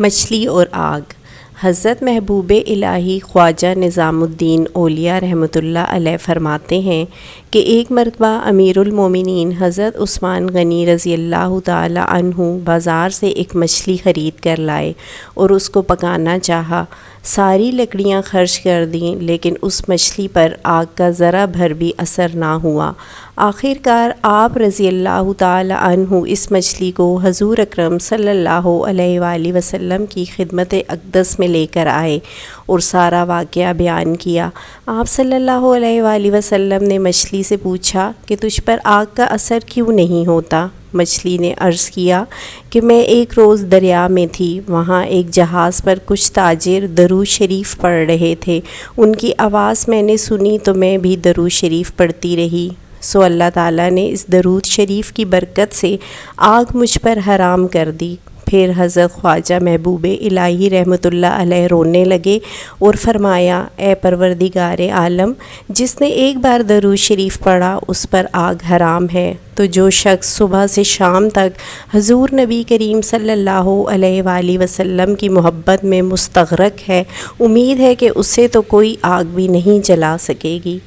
مچھلی اور آگ۔ حضرت محبوب الہی خواجہ نظام الدین اولیاء رحمۃ اللہ علیہ فرماتے ہیں کہ ایک مرتبہ امیر المومنین حضرت عثمان غنی رضی اللہ تعالی عنہ بازار سے ایک مچھلی خرید کر لائے اور اس کو پکانا چاہا۔ ساری لکڑیاں خرچ کر دیں لیکن اس مچھلی پر آگ کا ذرا بھر بھی اثر نہ ہوا۔ آخر کار آپ رضی اللہ تعالی عنہ اس مچھلی کو حضور اکرم صلی اللہ علیہ وآلہ وسلم کی خدمت اقدس میں لے کر آئے اور سارا واقعہ بیان کیا۔ آپ صلی اللہ علیہ وآلہ وسلم نے مچھلی سے پوچھا کہ تجھ پر آگ کا اثر کیوں نہیں ہوتا؟ مچھلی نے عرض کیا کہ میں ایک روز دریا میں تھی، وہاں ایک جہاز پر کچھ تاجر درود شریف پڑھ رہے تھے، ان کی آواز میں نے سنی تو میں بھی درود شریف پڑھتی رہی، سو اللہ تعالیٰ نے اس درود شریف کی برکت سے آگ مجھ پر حرام کر دی۔ پھر حضرت خواجہ محبوب الہی رحمۃ اللہ علیہ رونے لگے اور فرمایا، اے پروردگار عالم، جس نے ایک بار درود شریف پڑھا اس پر آگ حرام ہے، تو جو شخص صبح سے شام تک حضور نبی کریم صلی اللہ علیہ وآلہ وسلم کی محبت میں مستغرق ہے، امید ہے کہ اسے تو کوئی آگ بھی نہیں جلا سکے گی۔